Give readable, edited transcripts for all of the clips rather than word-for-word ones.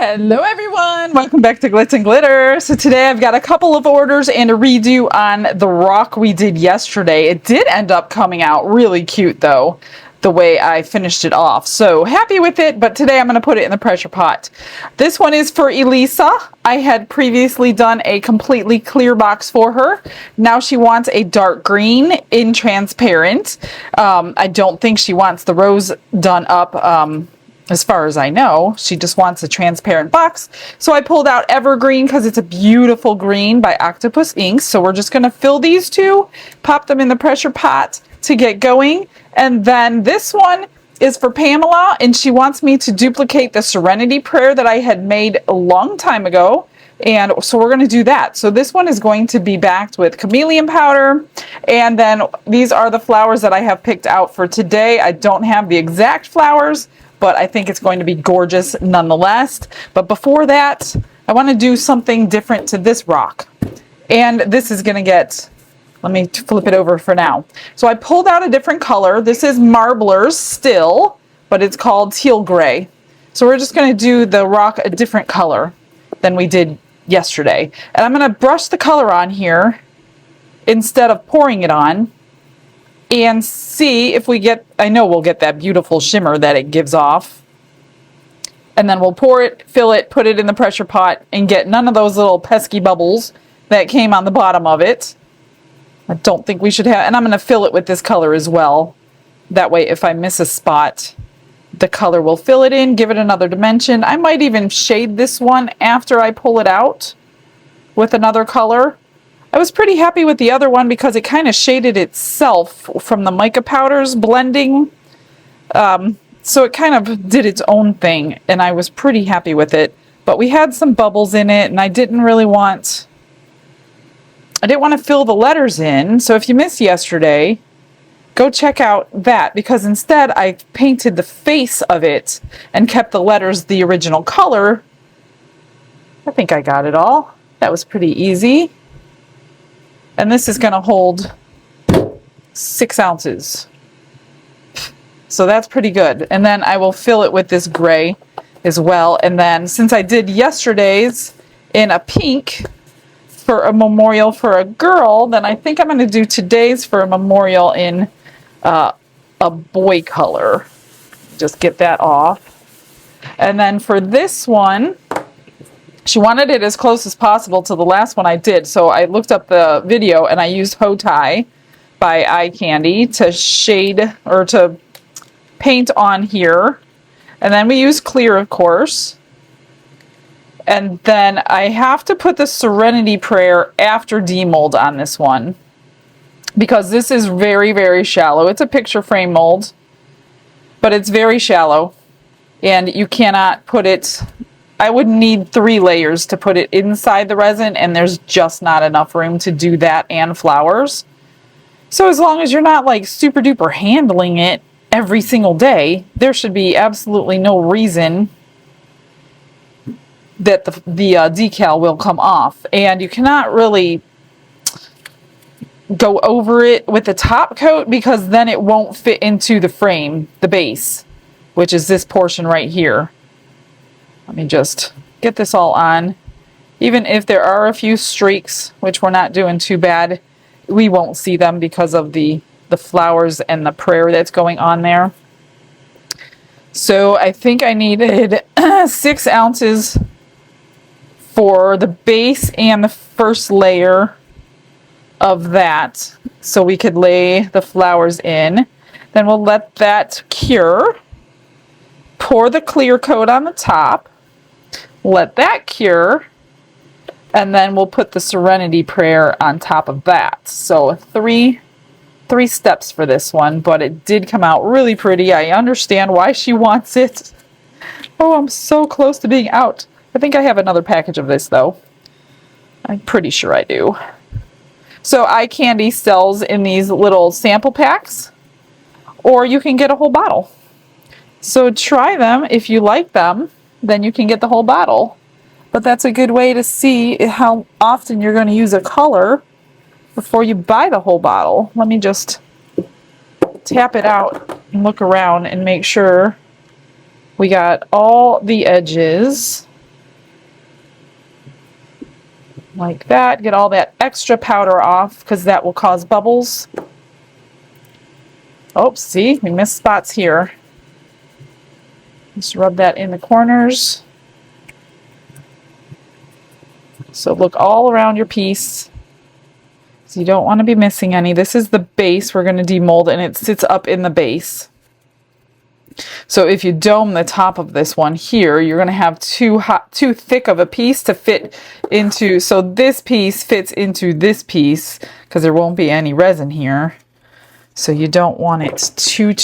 Hello everyone, welcome back to Glitz and Glitter. So today I've got a couple of orders and a redo on the rock we did yesterday. It did end up coming out really cute though, the way I finished it off. So happy with it, but today I'm going to put it in the pressure pot. This one is for Elisa. I had previously done a completely clear box for her. Now she wants a dark green in transparent. I don't think she wants the rose done up. As far as I know, she just wants a transparent box. So I pulled out Evergreen because it's a beautiful green by Octopus Inks. So we're just going to fill these two, pop them in the pressure pot to get going. And then this one is for Pamela, and she wants me to duplicate the Serenity Prayer that I had made a long time ago. And so we're going to do that. So this one is going to be backed with chameleon powder. And then these are the flowers that I have picked out for today. I don't have the exact flowers, but I think it's going to be gorgeous nonetheless. But before that, I want to do something different to this rock. And this is going to get, let me flip it over for now. So I pulled out a different color. This is Marblers still, but it's called Teal Gray. So we're just going to do the rock a different color than we did yesterday. And I'm going to brush the color on here instead of pouring it on, and see if we get, I know we'll get that beautiful shimmer that it gives off. And then we'll pour it, fill it, put it in the pressure pot, and get none of those little pesky bubbles that came on the bottom of it. I don't think we should have, and I'm going to fill it with this color as well. That way if I miss a spot, the color will fill it in, give it another dimension. I might even shade this one after I pull it out with another color. I was pretty happy with the other one because it kind of shaded itself from the mica powders blending. So it kind of did its own thing, and I was pretty happy with it. But we had some bubbles in it, and I didn't want to fill the letters in. So if you missed yesterday, go check out that, because instead I painted the face of it and kept the letters the original color. I think I got it all. That was pretty easy. And this is going to hold 6 ounces. So that's pretty good. And then I will fill it with this gray as well. And then since I did yesterday's in a pink for a memorial for a girl, then I think I'm going to do today's for a memorial in a boy color. Just get that off. And then for this one, she wanted it as close as possible to the last one I did, so I looked up the video and I used Hoe Tie by Eye Candy to shade or to paint on here. And then we use clear, of course. And then I have to put the Serenity Prayer after demold on this one, because this is very, very shallow. It's a picture frame mold, but it's very shallow, and you cannot put it, I would need 3 layers to put it inside the resin, and there's just not enough room to do that and flowers. So as long as you're not like super duper handling it every single day, there should be absolutely no reason that the decal will come off. And you cannot really go over it with the top coat, because then it won't fit into the frame, the base, which is this portion right here. Let me just get this all on. Even if there are a few streaks, which we're not doing too bad, we won't see them because of the flowers and the prayer that's going on there. So I think I needed 6 ounces for the base and the first layer of that, so we could lay the flowers in. Then we'll let that cure. Pour the clear coat on the top. Let that cure, and then we'll put the Serenity Prayer on top of that. So three steps for this one, but it did come out really pretty. I understand why she wants it. Oh, I'm so close to being out. I think I have another package of this though. I'm pretty sure I do. So Eye Candy sells in these little sample packs, or you can get a whole bottle. So try them. If you like them, then you can get the whole bottle. But that's a good way to see how often you're going to use a color before you buy the whole bottle. Let me just tap it out and look around and make sure we got all the edges like that. Get all that extra powder off because that will cause bubbles. Oh, see, we missed spots here. Just rub that in the corners. So look all around your piece. So you don't want to be missing any. This is the base we're going to demold, and it sits up in the base. So if you dome the top of this one here, you're going to have too thick of a piece to fit into. So this piece fits into this piece because there won't be any resin here. So you don't want it too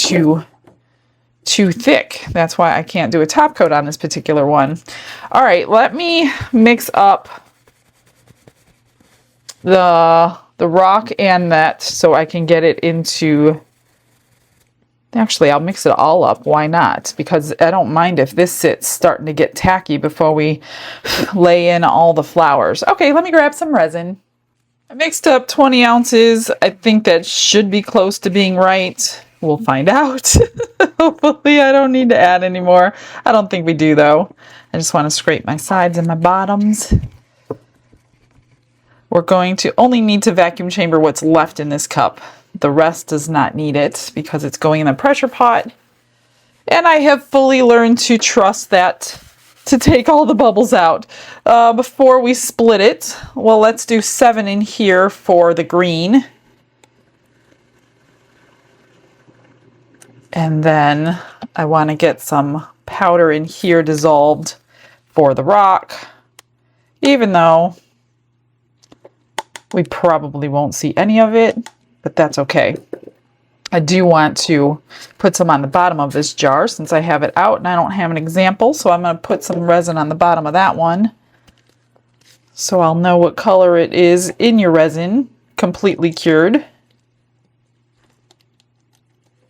thick. That's why I can't do a top coat on this particular one. All right, let me mix up the rock and that so I can get it into. Actually, I'll mix it all up. Why not? Because I don't mind if this sits starting to get tacky before we lay in all the flowers. Okay, let me grab some resin. I mixed up 20 ounces. I think that should be close to being right. We'll find out. Hopefully I don't need to add any more. I don't think we do though. I just want to scrape my sides and my bottoms. We're going to only need to vacuum chamber what's left in this cup. The rest does not need it because it's going in the pressure pot. And I have fully learned to trust that to take all the bubbles out. Before we split it, well, let's do 7 in here for the green. And then I want to get some powder in here dissolved for the rock, even though we probably won't see any of it, but that's okay. I do want to put some on the bottom of this jar since I have it out and I don't have an example, so I'm going to put some resin on the bottom of that one so I'll know what color it is in your resin, completely cured.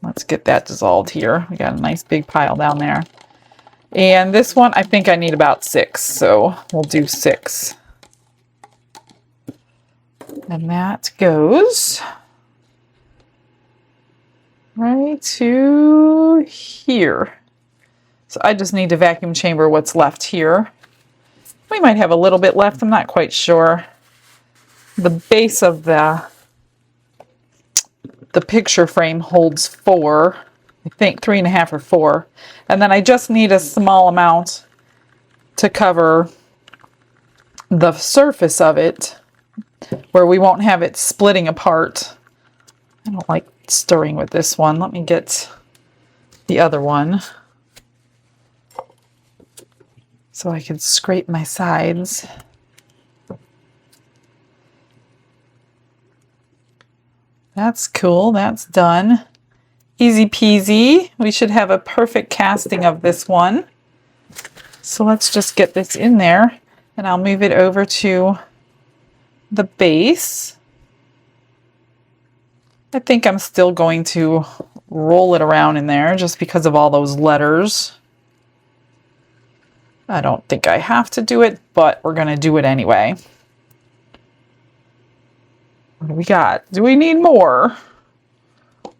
Let's get that dissolved here. We got a nice big pile down there. And this one, I think I need about 6, so we'll do 6. And that goes right to here. So I just need to vacuum chamber what's left here. We might have a little bit left, I'm not quite sure. The base of the picture frame holds 4, I think 3.5 or 4. And then I just need a small amount to cover the surface of it where we won't have it splitting apart. I don't like stirring with this one. Let me get the other one so I can scrape my sides. That's cool. That's done. Easy peasy. We should have a perfect casting of this one. So let's just get this in there and I'll move it over to the base. I think I'm still going to roll it around in there just because of all those letters. I don't think I have to do it, but we're going to do it anyway. What do we got? Do we need more?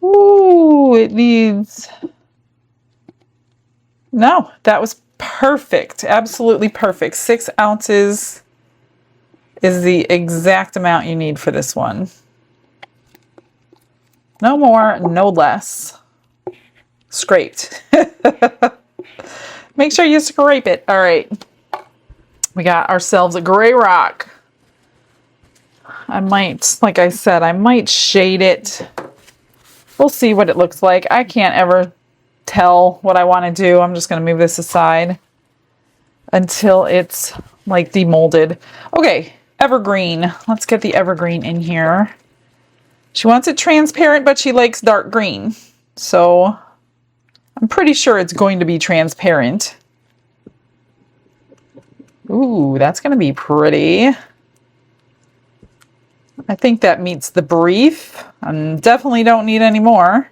Ooh, it needs... No, that was perfect. Absolutely perfect. 6 ounces is the exact amount you need for this one. No more, no less. Scraped. Make sure you scrape it. All right. We got ourselves a gray rock. I might, like I said, I might shade it. We'll see what it looks like. I can't ever tell what I want to do. I'm just going to move this aside until it's like demolded. Okay, evergreen. Let's get the evergreen in here. She wants it transparent, but she likes dark green. So I'm pretty sure it's going to be transparent. Ooh, that's going to be pretty. I think that meets the brief. I definitely don't need any more.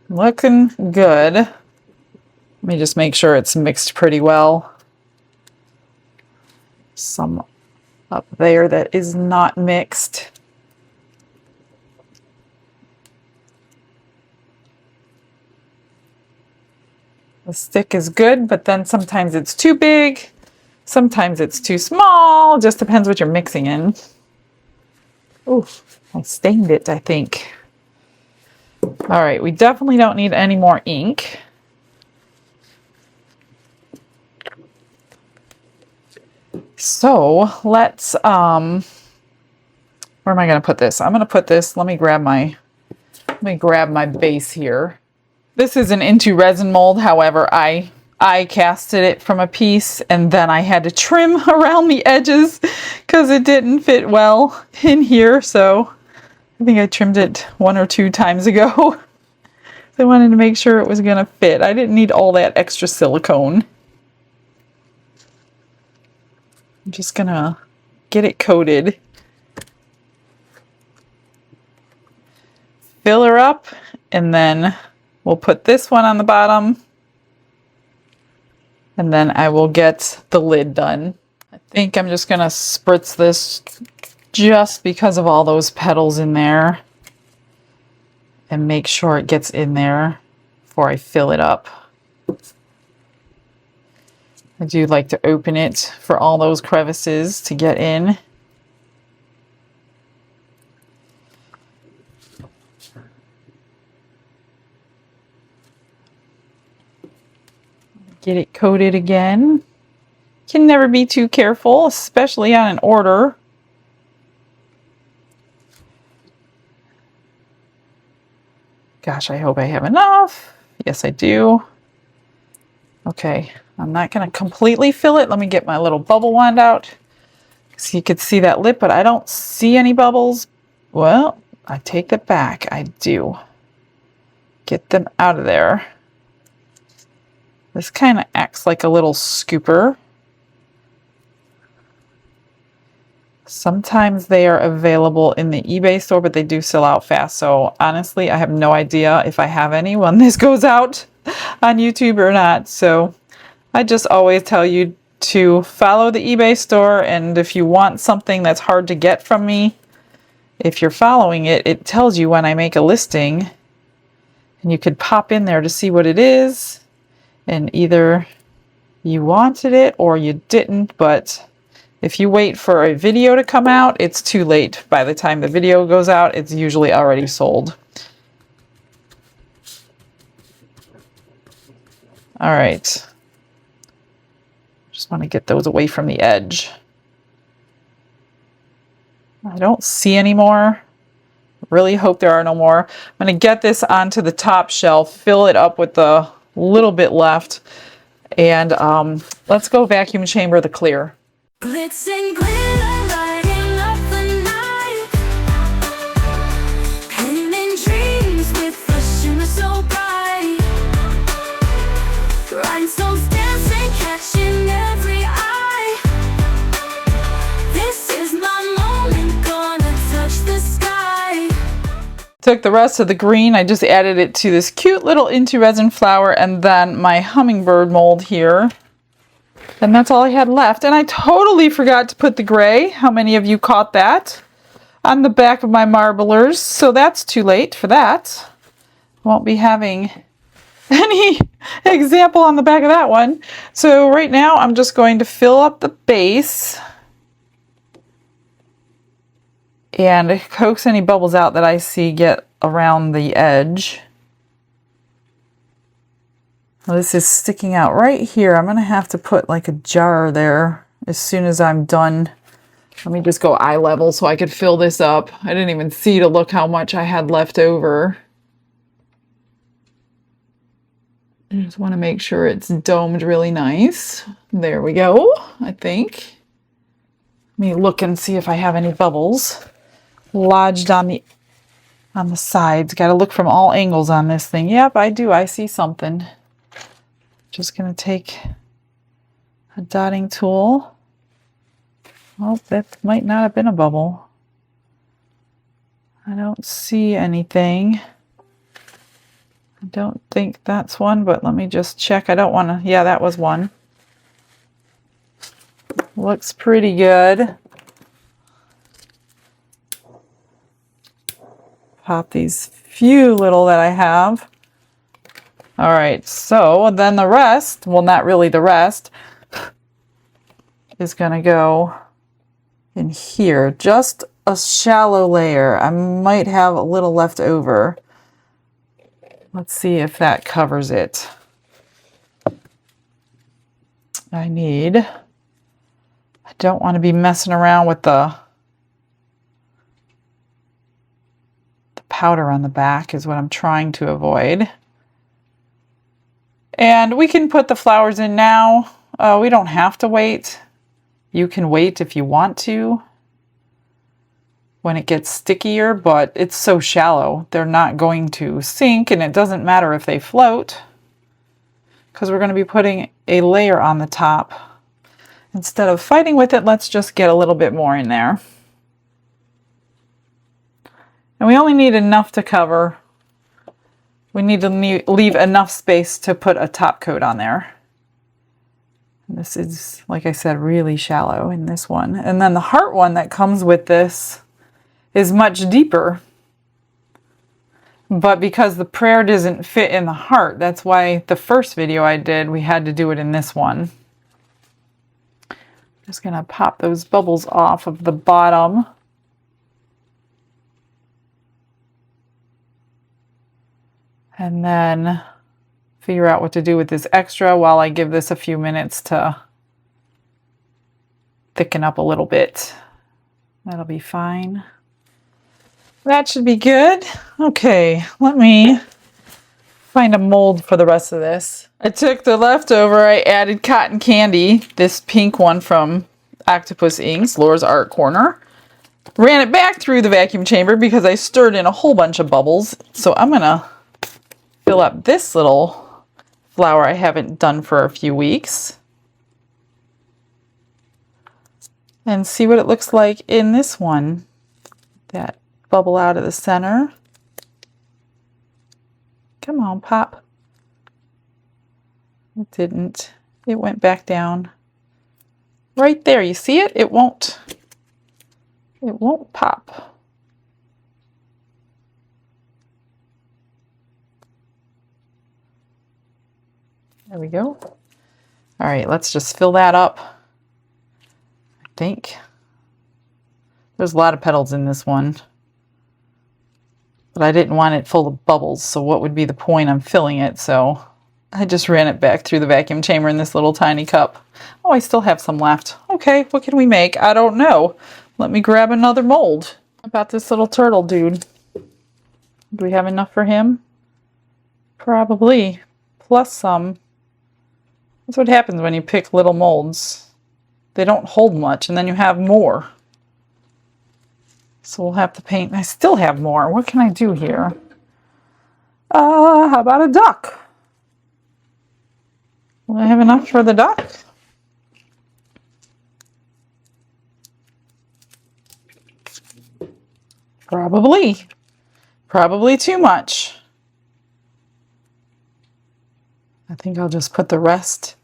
Looking good. Let me just make sure it's mixed pretty well. Some up there that is not mixed. The stick is good, but then sometimes it's too big, sometimes it's too small. Just depends what you're mixing in. Oh, I stained it, I think. All right, we definitely don't need any more ink. So let's, where am I going to put this? I'm going to put this, let me grab my base here. This is an into resin mold. However, I casted it from a piece and then I had to trim around the edges because it didn't fit well in here. So I think I trimmed it 1 or 2 times ago. I wanted to make sure it was going to fit. I didn't need all that extra silicone. I'm just going to get it coated. Fill her up, and then we'll put this one on the bottom. And then I will get the lid done. I think I'm just going to spritz this just because of all those petals in there. And make sure it gets in there before I fill it up. I do like to open it for all those crevices to get in. Get it coated again. Can never be too careful, especially on an order. Gosh, I hope I have enough. Yes, I do. Okay, I'm not going to completely fill it. Let me get my little bubble wand out so you could see that lip, but I don't see any bubbles. Well, I take that back. I do. Get them out of there. This kind of acts like a little scooper. Sometimes they are available in the eBay store, but they do sell out fast. So honestly, I have no idea if I have any when this goes out on YouTube or not. So I just always tell you to follow the eBay store. And if you want something that's hard to get from me, if you're following it, it tells you when I make a listing. And you could pop in there to see what it is. And either you wanted it or you didn't, but if you wait for a video to come out, it's too late. By the time the video goes out, it's usually already sold. All right. Just want to get those away from the edge. I don't see any more. Really hope there are no more. I'm going to get this onto the top shelf, fill it up with the little bit left, and let's go vacuum chamber the clear. Glitz and glitter, lighting up the night. Painting dreams with a shimmer so bright. Rhinestones dancing, catching every eye. This is my moment, gonna touch the sky. Took the rest of the green, I just added it to this cute little into resin flower, and then my hummingbird mold here. And that's all I had left. And I totally forgot to put the gray. How many of you caught that? On the back of my marblers. So that's too late for that. Won't be having any example on the back of that one. So right now I'm just going to fill up the base and coax any bubbles out that I see get around the edge. Well, this is sticking out right here. I'm going to have to put like a jar there as soon as I'm done. Let me just go eye level so I could fill this up. I didn't even see to look how much I had left over. I just want to make sure it's domed really nice. There we go, I think. Let me look and see if I have any bubbles lodged on the sides. Got to look from all angles on this thing. Yep, I do. I see something. Just going to take a dotting tool. Oh, that might not have been a bubble. I don't see anything. I don't think that's one, but let me just check. I don't want to, yeah, that was one. Looks pretty good. Pop these few little that I have. All right, so then the rest, well, not really the rest, is gonna go in here. Just a shallow layer. I might have a little left over. Let's see if that covers it. I don't want to be messing around with the powder on the back is what I'm trying to avoid. And we can put the flowers in now. We don't have to wait. You can wait if you want to when it gets stickier, but it's so shallow. They're not going to sink, and it doesn't matter if they float because we're going to be putting a layer on the top. Instead of fighting with it, let's just get a little bit more in there. And we only need enough to cover. We need to leave enough space to put a top coat on there. And this is, like I said, really shallow in this one. And then the heart one that comes with this is much deeper. But because the prayer doesn't fit in the heart, that's why the first video I did, we had to do it in this one. Just gonna pop those bubbles off of the bottom. And then figure out what to do with this extra while I give this a few minutes to thicken up a little bit. That'll be fine. That should be good. Okay, let me find a mold for the rest of this. I took the leftover, I added cotton candy, this pink one from Octopus Inks, Laura's Art Corner. Ran it back through the vacuum chamber because I stirred in a whole bunch of bubbles. So I'm gonna fill up this little flower I haven't done for a few weeks. And see what it looks like in this one. That bubble out of the center. Come on, pop. It didn't. It went back down. Right there, you see it? It won't pop. There we go. All right, let's just fill that up. I think. There's a lot of petals in this one. But I didn't want it full of bubbles, so what would be the point? I'm filling it, so I just ran it back through the vacuum chamber in this little tiny cup. Oh, I still have some left. Okay, what can we make? I don't know. Let me grab another mold. How about this little turtle dude? Do we have enough for him? Probably. Plus some. That's what happens when you pick little molds. They don't hold much, and then you have more. So we'll have to paint. I still have more. What can I do here? How about a duck? Will I have enough for the duck? Probably. Probably too much. I think I'll just put the rest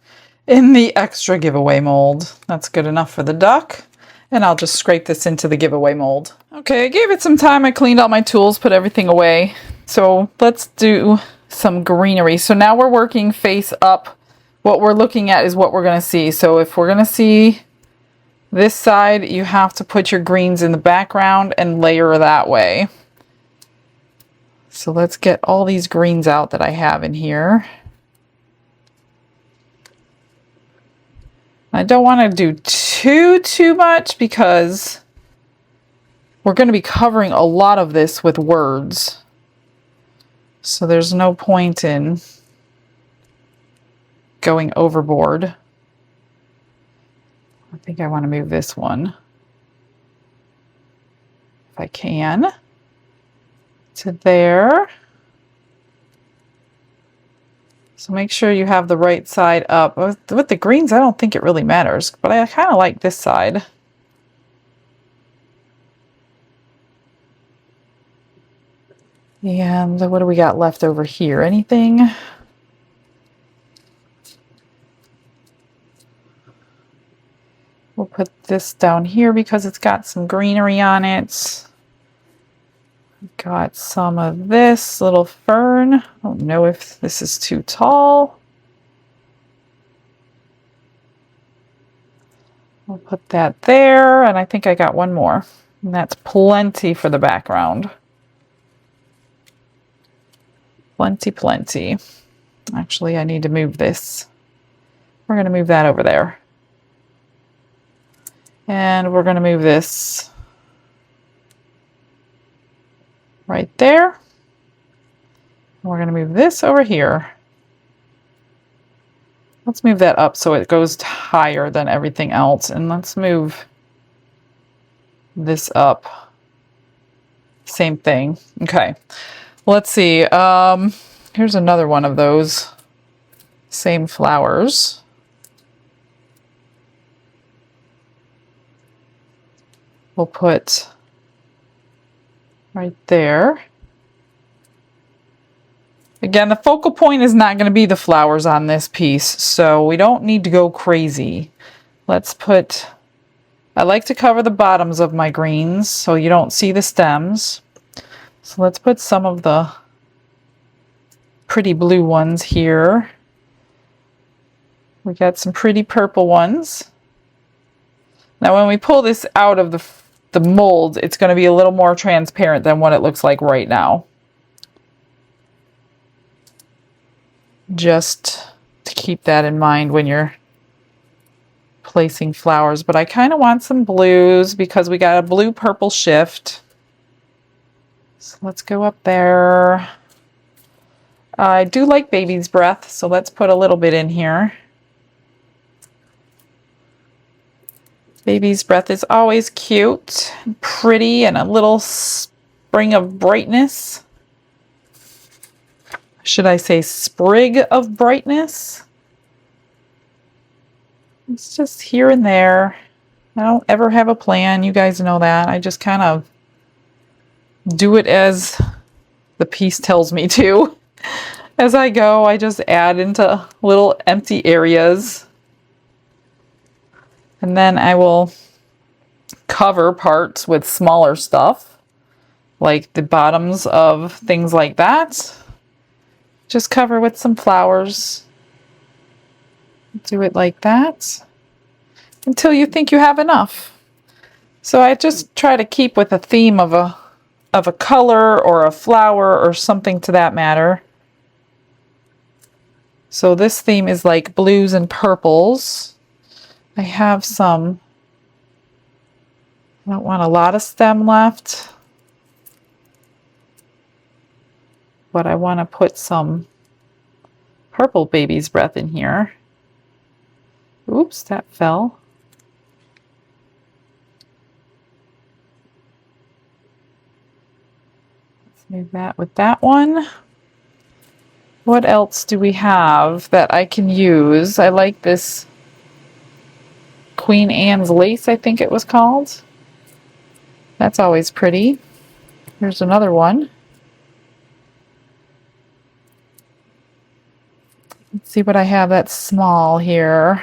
in the extra giveaway mold. That's good enough for the duck. And I'll just scrape this into the giveaway mold. Okay, I gave it some time. I cleaned all my tools, put everything away. So let's do some greenery. So now we're working face up. What we're looking at is what we're going to see. So if we're going to see this side, you have to put your greens in the background and layer that way. So let's get all these greens out that I have in here. I don't want to do too much because we're going to be covering a lot of this with words. So there's no point in going overboard. I think I want to move this one, if I can, to there. So make sure you have the right side up. With the greens, I don't think it really matters, but I kind of like this side. And what do we got left over here? Anything? We'll put this down here because it's got some greenery on it. Got some of this little fern. I don't know if this is too tall. I'll put that there, and I think I got one more. And that's plenty for the background. Plenty, plenty. Actually, I need to move this. We're going to move that over there. And we're going to move this right there. And we're going to move this over here. Let's move that up so it goes higher than everything else. And let's move this up. Same thing. Okay. Let's see. Here's another one of those same flowers. We'll put right there. Again, the focal point is not going to be the flowers on this piece, so we don't need to go crazy. Let's put, I like to cover the bottoms of my greens so you don't see the stems. So let's put some of the pretty blue ones here. We got some pretty purple ones. Now when we pull this out of the mold, it's going to be a little more transparent than what it looks like right now. Just to keep that in mind when you're placing flowers. But I kind of want some blues because we got a blue-purple shift. So let's go up there. I do like baby's breath, so let's put a little bit in here. Baby's breath is always cute and pretty and a little spring of brightness. Should I say sprig of brightness? It's just here and there. I don't ever have a plan. You guys know that. I just kind of do it as the piece tells me to. As I go, I just add into little empty areas. And then I will cover parts with smaller stuff, like the bottoms of things like that. Just cover with some flowers. Do it like that until you think you have enough. So I just try to keep with a theme of a color or a flower or something to that matter. So this theme is like blues and purples. I have some, I don't want a lot of stem left, but I want to put some purple baby's breath in here. Oops, that fell. Let's move that with that one. What else do we have that I can use? I like this Queen Anne's lace, I think it was called. That's always pretty. Here's another one. Let's see what I have that's small here.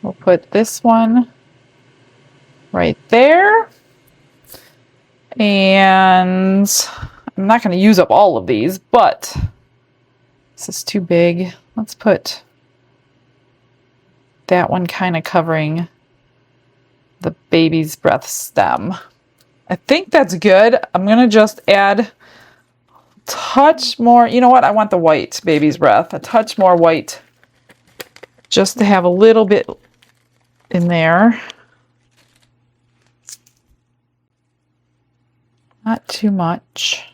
We'll put this one right there. And I'm not going to use up all of these, but this is too big. Let's put that one kind of covering the baby's breath stem. I think that's good. I'm going to just add touch more. You know what? I want the white baby's breath. A touch more white just to have a little bit in there. Not too much.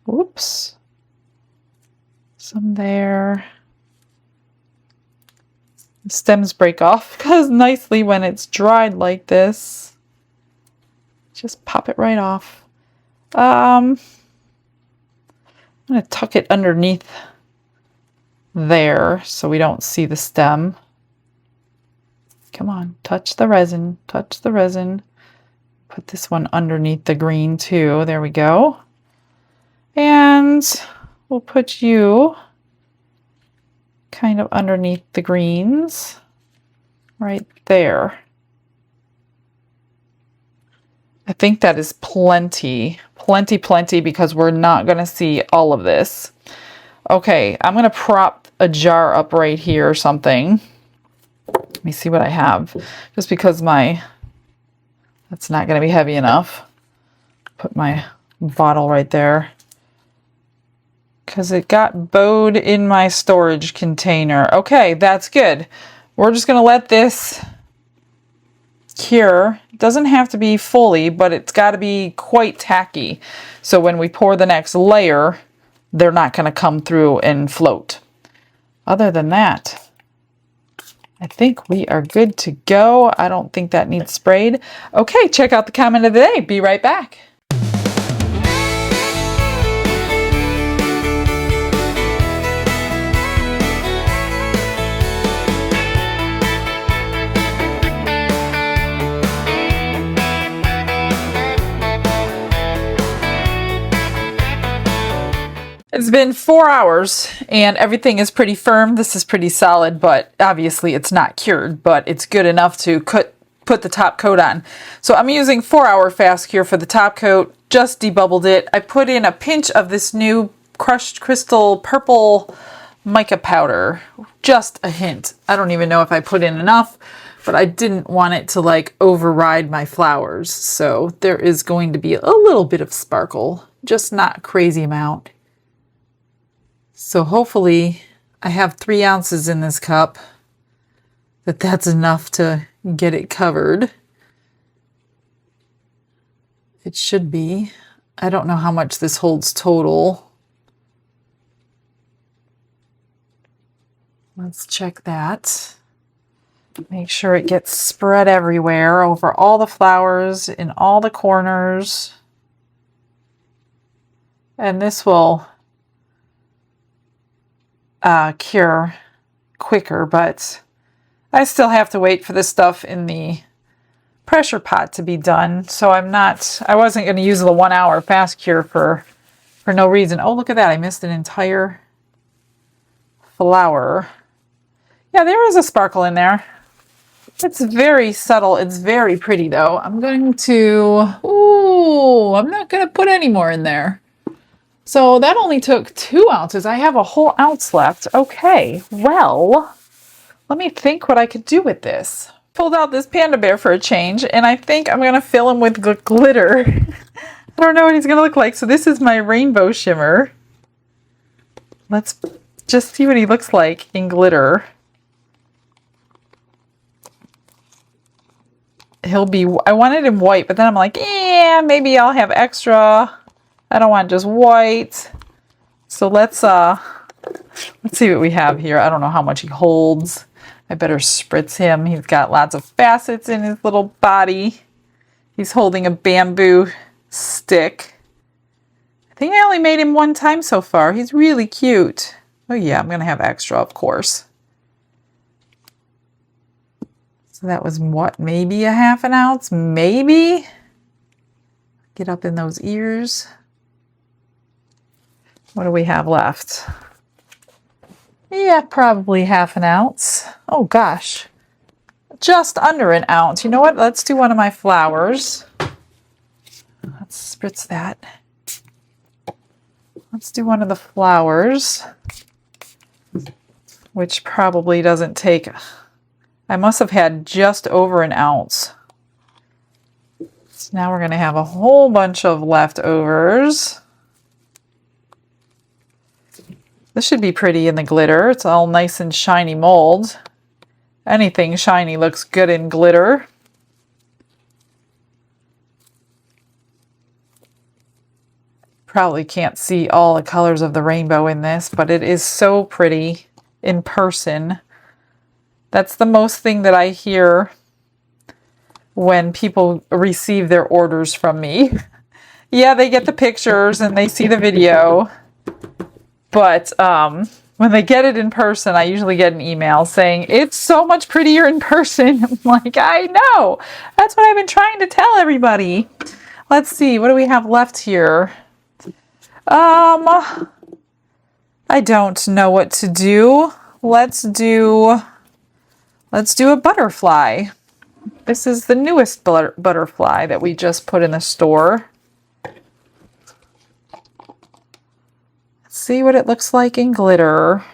Whoops. Some there. The stems break off because nicely when it's dried like this. Just pop it right off. I'm going to tuck it underneath there so we don't see the stem. Come on, touch the resin, touch the resin. Put this one underneath the green too. There we go. And we'll put you kind of underneath the greens right there. I think that is plenty. Plenty, because we're not going to see all of this. Okay, I'm going to prop a jar up right here or something. Let me see what I have. Just because that's not going to be heavy enough. Put my bottle right there. Because it got bowed in my storage container. Okay, that's good. We're just going to let this cure. It doesn't have to be fully, but it's got to be quite tacky. So when we pour the next layer, they're not going to come through and float. Other than that, I think we are good to go. I don't think that needs sprayed. Okay, check out the comment of the day. Be right back. It's been 4 hours and everything is pretty firm. This is pretty solid, but obviously it's not cured, but it's good enough to put the top coat on. So I'm using 4-hour fast cure for the top coat, just debubbled it. I put in a pinch of this new crushed crystal purple mica powder, just a hint. I don't even know if I put in enough, but I didn't want it to like override my flowers. So there is going to be a little bit of sparkle, just not a crazy amount. So hopefully I have 3 ounces in this cup, that's enough to get it covered. It should be. I don't know how much this holds total. Let's check that. Make sure it gets spread everywhere over all the flowers in all the corners. And this will cure quicker, but I still have to wait for the stuff in the pressure pot to be done. So I wasn't going to use the 1 hour fast cure for no reason. Oh, look at that. I missed an entire flower. Yeah, there is a sparkle in there. It's very subtle. It's very pretty though. I'm not going to put any more in there. So that only took 2 ounces. I have a whole ounce left. Okay, well, let me think what I could do with this. Pulled out this panda bear for a change, and I think I'm going to fill him with glitter. I don't know what he's going to look like. So this is my rainbow shimmer. Let's just see what he looks like in glitter. I wanted him white, but then I'm like, yeah, maybe I'll have extra. I don't want just white. So let's see what we have here. I don't know how much he holds. I better spritz him. He's got lots of facets in his little body. He's holding a bamboo stick. I think I only made him 1 time so far. He's really cute. Oh yeah, I'm going to have extra, of course. So that was what, maybe a ½ ounce? Maybe? Get up in those ears. What do we have left? Yeah, probably ½ ounce. Oh gosh, just under an ounce. You know what? Let's do one of my flowers. Let's spritz that. Let's do one of the flowers, which probably doesn't take... I must have had just over an ounce. So now we're going to have a whole bunch of leftovers. This should be pretty in the glitter. It's all nice and shiny mold. Anything shiny looks good in glitter. Probably can't see all the colors of the rainbow in this, but it is so pretty in person. That's the most thing that I hear when people receive their orders from me. Yeah, they get the pictures and they see the video. But when they get it in person, I usually get an email saying, it's so much prettier in person. I'm like, I know. That's what I've been trying to tell everybody. Let's see. What do we have left here? I don't know what to do. Let's do a butterfly. This is the newest butterfly that we just put in the store. Let's see what it looks like in glitter.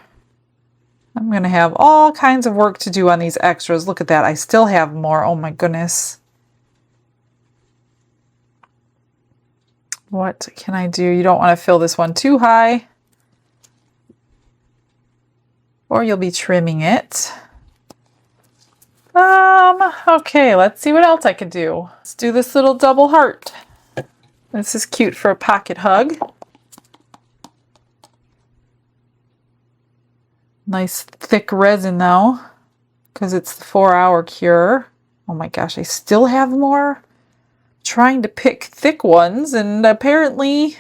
I'm going to have all kinds of work to do on these extras. Look at that. I still have more. Oh my goodness. What can I do? You don't want to fill this one too high, or you'll be trimming it. Okay, let's see what else I could do. Let's do this little double heart. This is cute for a pocket hug. Nice thick resin though, because it's the 4-hour cure. Oh my gosh, I still have more. Trying to pick thick ones, and apparently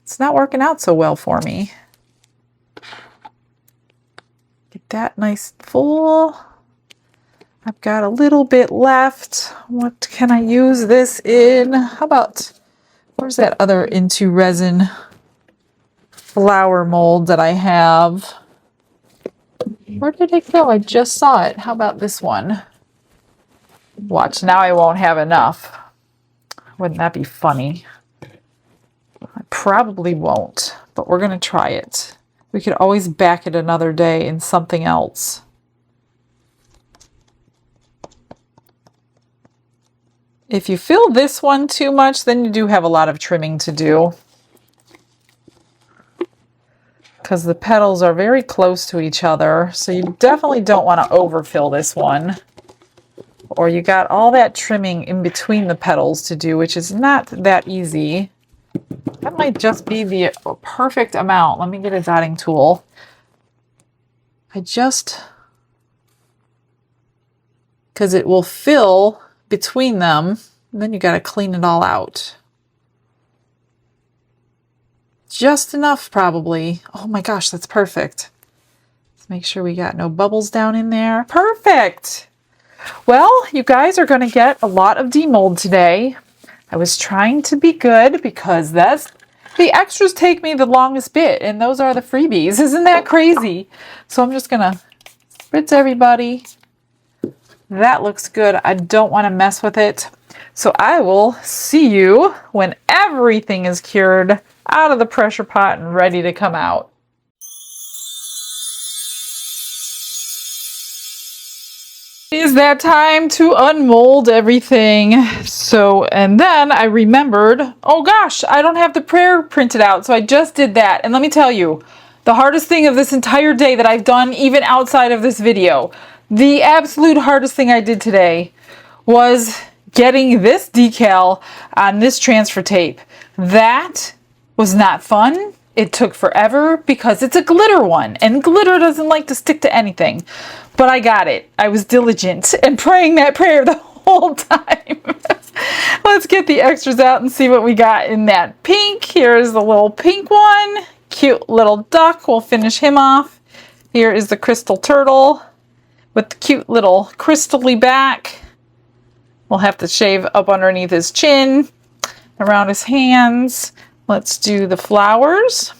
it's not working out so well for me. Get that nice full. I've got a little bit left. What can I use this in? How about, where's that other Into Resin flower mold that I have? Where did it go? I just saw it. How about this one? Watch, now I won't have enough. Wouldn't that be funny? I probably won't, but we're going to try it. We could always back it another day in something else. If you fill this one too much, then you do have a lot of trimming to do, because the petals are very close to each other. So you definitely don't want to overfill this one, or you got all that trimming in between the petals to do, which is not that easy. That might just be the perfect amount. Let me get a dotting tool. Because it will fill between them, and then you got to clean it all out. Just enough, probably. Oh my gosh, that's perfect. Let's make sure we got no bubbles down in there. Perfect! Well, you guys are going to get a lot of demold today. I was trying to be good because the extras take me the longest bit, and those are the freebies. Isn't that crazy? So I'm just going to spritz everybody. That looks good. I don't want to mess with it. So I will see you when everything is cured out of the pressure pot and ready to come out. Is that time to unmold everything? So, and then I remembered, oh gosh, I don't have the prayer printed out. So I just did that. And let me tell you, the hardest thing of this entire day that I've done, even outside of this video, the absolute hardest thing I did today was getting this decal on this transfer tape. That was not fun. It took forever because it's a glitter one, and glitter doesn't like to stick to anything. But I got it. I was diligent and praying that prayer the whole time. Let's get the extras out and see what we got in that pink. Here's the little pink one. Cute little duck. We'll finish him off. Here is the crystal turtle with the cute little crystally back. We'll have to shave up underneath his chin, around his hands. Let's do the flowers.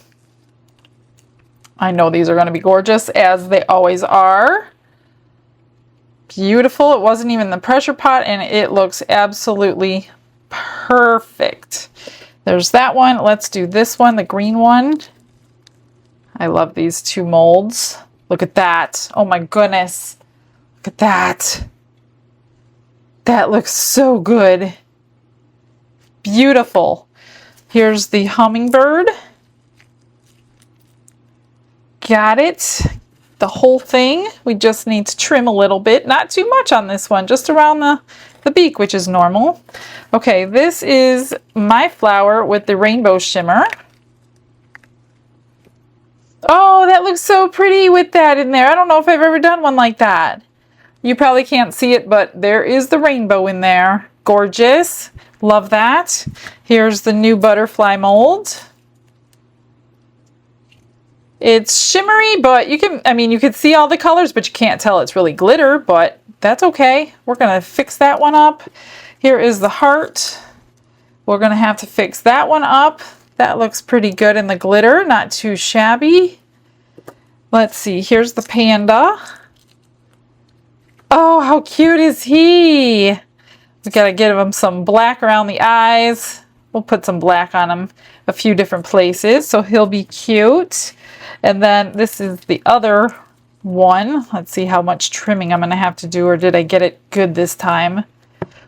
I know these are going to be gorgeous, as they always are. Beautiful. It wasn't even the pressure pot, and it looks absolutely perfect. There's that one. Let's do this one, the green one. I love these two molds. Look at that. Oh my goodness. Look at that. That looks so good. Beautiful. Here's the hummingbird. Got it. The whole thing. We just need to trim a little bit. Not too much on this one, just around the beak, which is normal. Okay, this is my flower with the rainbow shimmer. Oh, that looks so pretty with that in there. I don't know if I've ever done one like that. You probably can't see it, but there is the rainbow in there. Gorgeous. Love that. Here's the new butterfly mold. It's shimmery, but you can see all the colors, but you can't tell it's really glitter, but that's okay. We're going to fix that one up. Here is the heart. We're going to have to fix that one up. That looks pretty good in the glitter, not too shabby. Let's see, here's the panda. Oh, how cute is he? We gotta give him some black around the eyes. We'll put some black on him a few different places, so he'll be cute. And then this is the other one. Let's see how much trimming I'm gonna have to do, or did I get it good this time?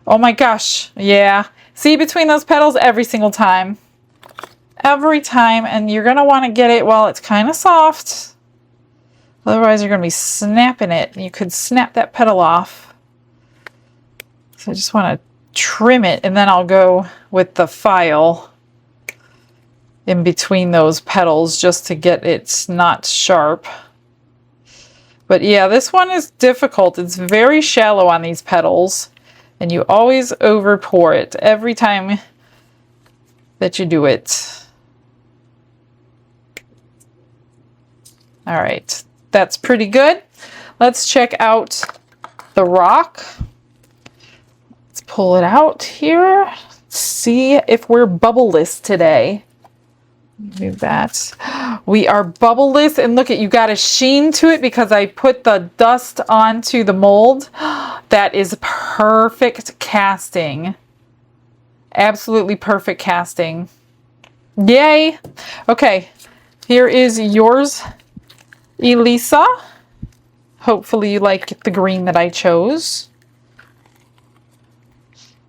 Oh my gosh, yeah. See between those petals every single time. Every time, and you're gonna wanna get it while it's kind of soft. Otherwise you're gonna be snapping it. You could snap that petal off. So I just wanna trim it, and then I'll go with the file in between those petals just to get it not sharp. But yeah, this one is difficult. It's very shallow on these petals, and you always over pour it every time that you do it. All right, that's pretty good. Let's check out the rock. Let's pull it out here. Let's see if we're bubbleless today. Move that. We are bubbleless, and look at, you got a sheen to it because I put the dust onto the mold. That is perfect casting. Absolutely perfect casting. Yay. Okay, here is yours, Elisa. Hopefully you like the green that I chose.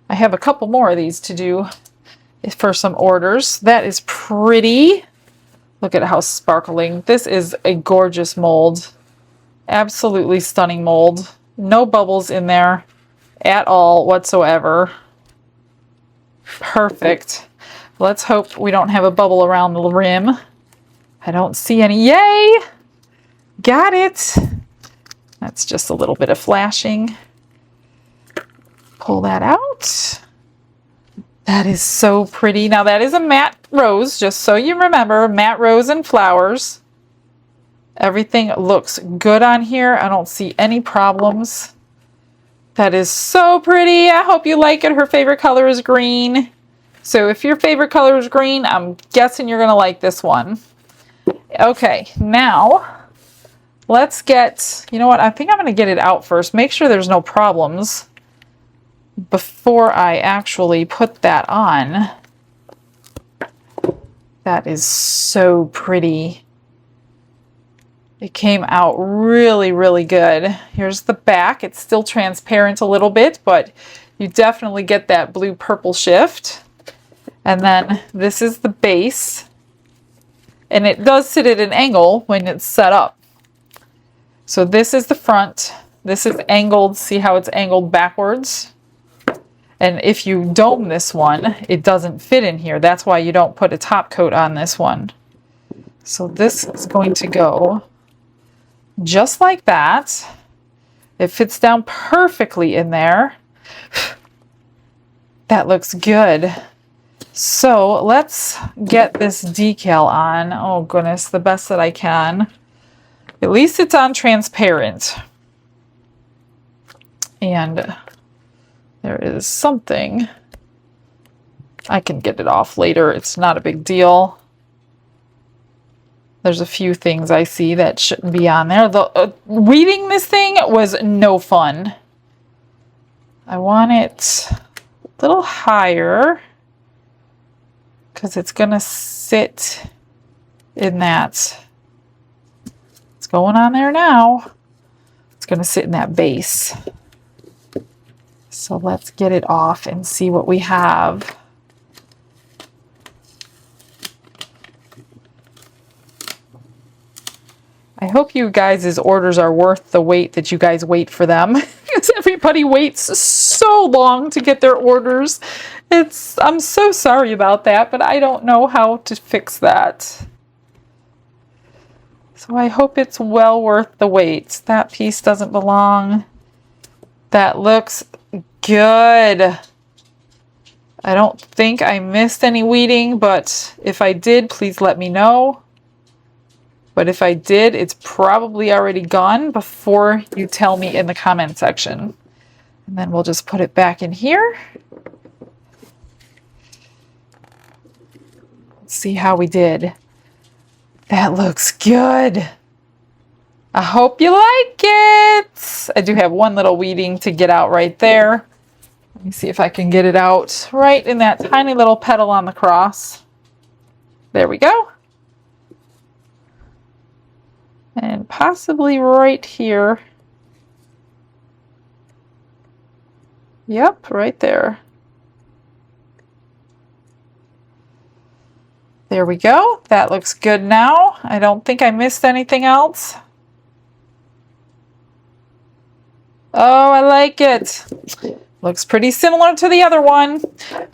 I have a couple more of these to do for some orders. That is pretty. Look at how sparkling. This is a gorgeous mold. Absolutely stunning mold. No bubbles in there at all whatsoever. Perfect. Let's hope we don't have a bubble around the rim. I don't see any. Yay! Got it. That's just a little bit of flashing. Pull that out. That is so pretty. Now that is a matte rose, just so you remember, matte rose and flowers. Everything looks good on here. I don't see any problems. That is so pretty. I hope you like it. Her favorite color is green. So if your favorite color is green, I'm guessing you're gonna like this one. Okay, now let's get, you know what? I think I'm gonna get it out first. Make sure there's no problems before I actually put that on. That is so pretty. It came out really, really good. Here's the back. It's still transparent a little bit, but you definitely get that blue-purple shift. And then this is the base. And it does sit at an angle when it's set up. So this is the front. This is angled. See how it's angled backwards? And if you dome this one, it doesn't fit in here. That's why you don't put a top coat on this one. So this is going to go just like that. It fits down perfectly in there. That looks good. So let's get this decal on. Oh goodness, the best that I can. At least it's on transparent. And there is something. I can get it off later. It's not a big deal. There's a few things I see that shouldn't be on there. Weeding this thing was no fun. I want it a little higher because it's going to sit in that. It's going on there now. It's going to sit in that base. So let's get it off and see what we have. I hope you guys' orders are worth the wait that you guys wait for them. Because everybody waits so long to get their orders. I'm so sorry about that, but I don't know how to fix that. So I hope it's well worth the wait. That piece doesn't belong. That looks good. I don't think I missed any weeding, but if I did, please let me know. But if I did, it's probably already gone before you tell me in the comment section. And then we'll just put it back in here. Let's see how we did. That looks good. I hope you like it. I do have one little weeding to get out right there. Let me see if I can get it out right in that tiny little petal on the cross. There we go. And possibly right here. Yep, right there. There we go. That looks good now. I don't think I missed anything else. Oh, I like it. Looks pretty similar to the other one.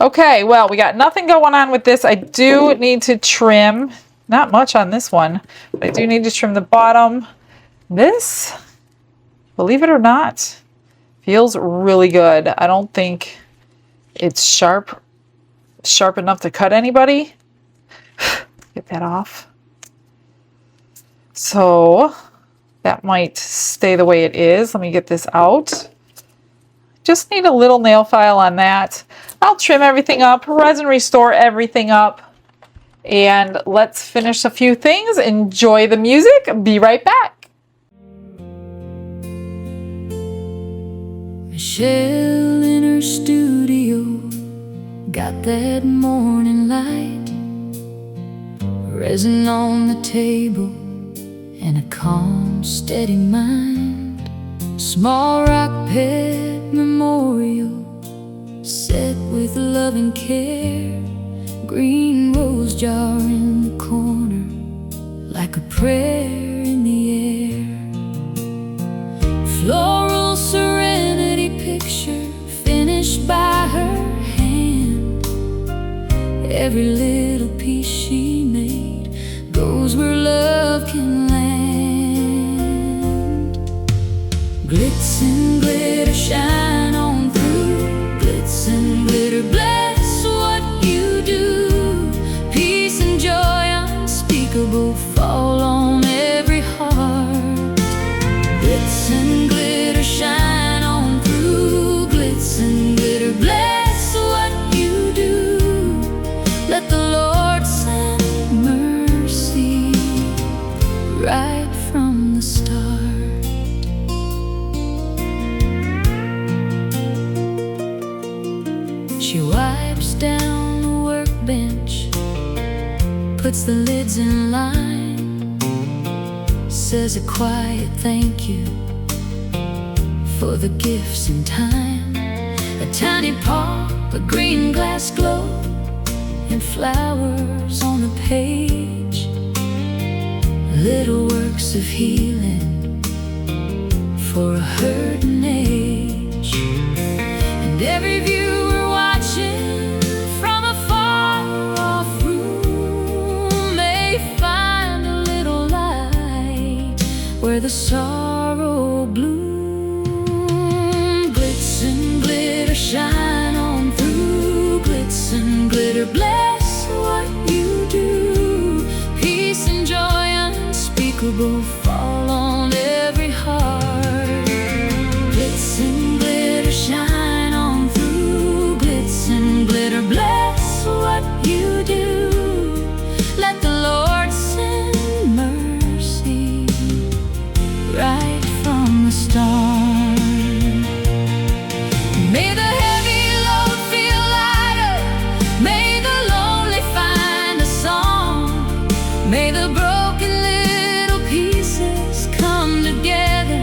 Okay, well, we got nothing going on with this. I do need to trim, not much on this one, but I do need to trim the bottom. This, believe it or not, feels really good. I don't think it's sharp enough to cut anybody. Get that off. So that might stay the way it is. Let me get this out. Just need a little nail file on that. I'll trim everything up, resin restore everything up, and let's finish a few things. Enjoy the music. Be right back. Michelle in her studio got that morning light, resin on the table and a calm, steady mind. Small rock pet memorial set with love and care. Green rose jar in the corner like a prayer in the air. Floral serenity picture finished by her hand. Every little piece she made goes where love can land. Glitz and glitter shine on through. Glitz and glitter bless what you do. Peace and joy unspeakable fall on every heart. Glitz and glitter shine on through. Glitz and glitter bless what you do. Let the Lord send mercy right from the start. She wipes down the workbench, puts the lids in line, says a quiet thank you for the gifts and time. A tiny pot, a green glass globe, and flowers on the page. Little works of healing for a hurting age. And every viewer watching from a far-off room may find a little light where the sorrow bloom. Glitz and glitter shine on through. Glitz and glitter bless what you do. Peace and joy unspeakable fall on every heart. Glitz and glitter shine on through. Glitz and glitter bless what you do. Let the Lord send mercy right from the start. May the heavy load feel lighter. May the lonely find a song. May the broken little pieces come together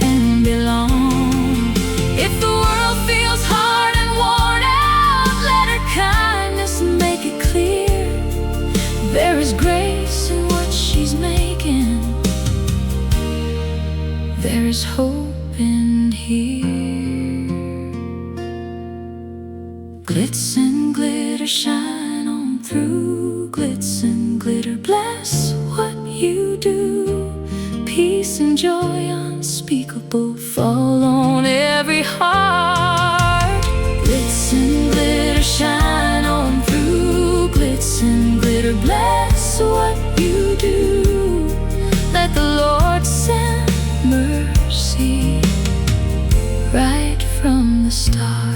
and belong. If the world feels hard and worn out, let her kindness make it clear. There is grace in what she's making. There is hope in here. Glitz and glitter shine on through. Glitz and glitter bless what you do. Peace and joy unspeakable fall on every heart. Glitz and glitter shine on through. Glitz and glitter bless what you do. Let the Lord send mercy right from the start.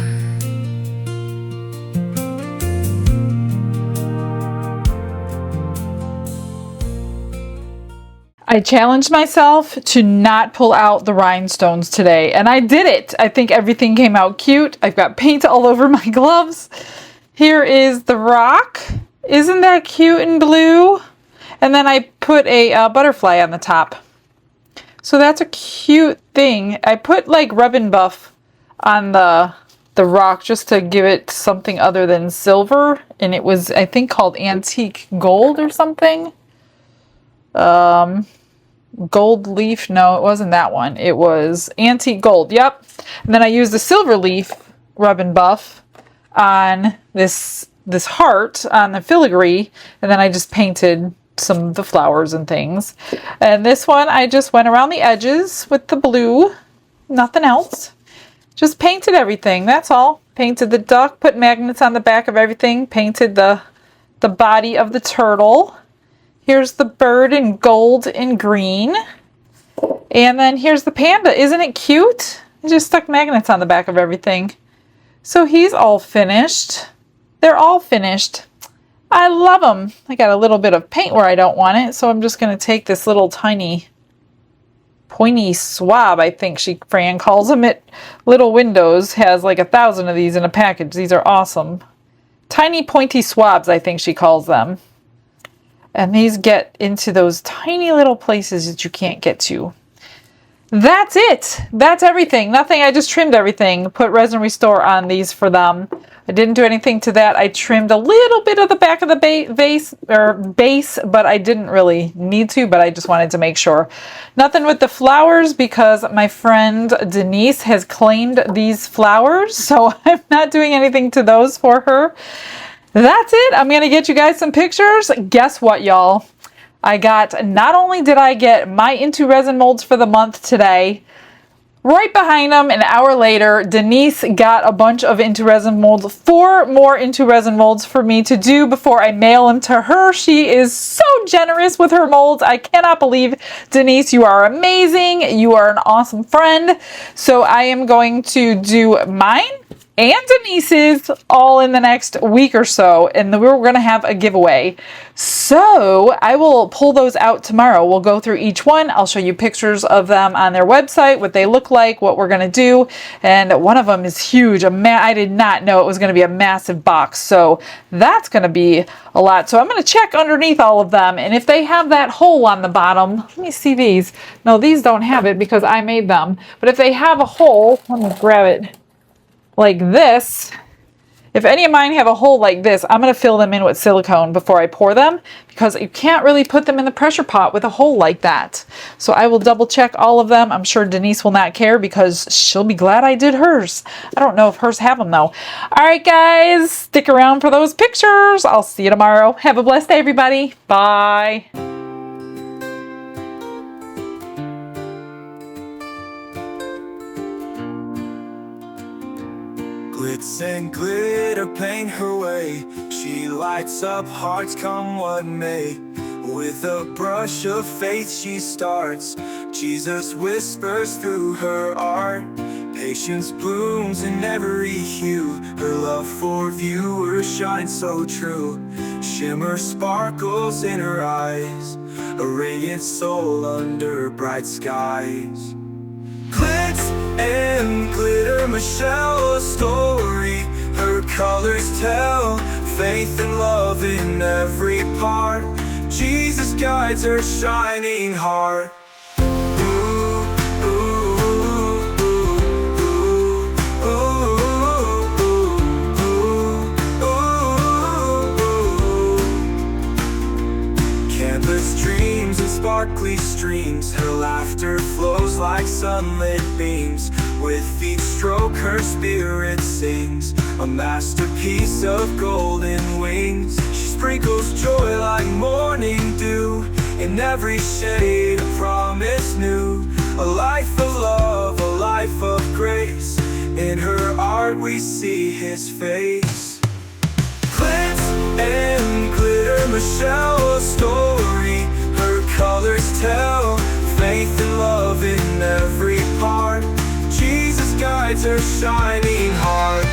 I challenged myself to not pull out the rhinestones today, and I did it. I think everything came out cute. I've got paint all over my gloves. Here is the rock. Isn't that cute and blue? And then I put a butterfly on the top. So that's a cute thing. I put like rub and buff on the rock just to give it something other than silver. And it was, I think, called antique gold or something. Gold leaf. No, it wasn't that one. It was antique gold. Yep. And then I used the silver leaf rub and buff on this heart on the filigree. And then I just painted some of the flowers and things. And this one, I just went around the edges with the blue. Nothing else. Just painted everything. That's all. Painted the duck. Put magnets on the back of everything. Painted the body of the turtle. Here's the bird in gold and green. And then here's the panda. Isn't it cute? I just stuck magnets on the back of everything. So he's all finished. They're all finished. I love them. I got a little bit of paint where I don't want it. So I'm just going to take this little tiny pointy swab, I think Fran calls them. It Little Windows has like 1,000 of these in a package. These are awesome. Tiny pointy swabs, I think she calls them. And these get into those tiny little places that you can't get to. That's it. That's everything. Nothing. I just trimmed everything. Put Resin Restore on these for them. I didn't do anything to that. I trimmed a little bit of the back of the base, but I didn't really need to, but I just wanted to make sure. Nothing with the flowers because my friend Denise has claimed these flowers, so I'm not doing anything to those for her. That's it. I'm going to get you guys some pictures. Guess what, y'all? Not only did I get my Into Resin molds for the month today, right behind them, an hour later, Denise got a bunch of Into Resin molds, 4 more Into Resin molds for me to do before I mail them to her. She is so generous with her molds. I cannot believe, Denise, you are amazing. You are an awesome friend. So I am going to do mine and Denise's all in the next week or so, and we're going to have a giveaway. So I will pull those out tomorrow. We'll go through each one. I'll show you pictures of them on their website, what they look like, what we're going to do, and one of them is huge. I did not know it was going to be a massive box, so that's going to be a lot. So I'm going to check underneath all of them, and if they have that hole on the bottom, let me see these. No, these don't have it because I made them, but if they have a hole, let me grab it. Like this, if any of mine have a hole like this, I'm going to fill them in with silicone before I pour them because you can't really put them in the pressure pot with a hole like that. So I will double check all of them. I'm sure Denise will not care because she'll be glad I did hers. I don't know if hers have them though. All right, guys, stick around for those pictures. I'll see you tomorrow. Have a blessed day, everybody. Bye. Glitz and glitter paint her way. She lights up hearts come what may. With a brush of faith she starts. Jesus whispers through her art. Patience blooms in every hue. Her love for viewers shines so true. Shimmer sparkles in her eyes. A radiant soul under bright skies. Glitz and glitter, Michelle, a story. Her colors tell faith and love in every part. Jesus guides her shining heart. Canvas dreams and sparkly streams. Her laughter flows like sunlit beams. With each stroke her spirit sings. A masterpiece of golden wings. She sprinkles joy like morning dew. In every shade a promise new. A life of love, a life of grace. In her art we see his face. Glitz and glitter, Michelle, a story. Her colors tell faith and love in every part. Jesus guides her shining heart.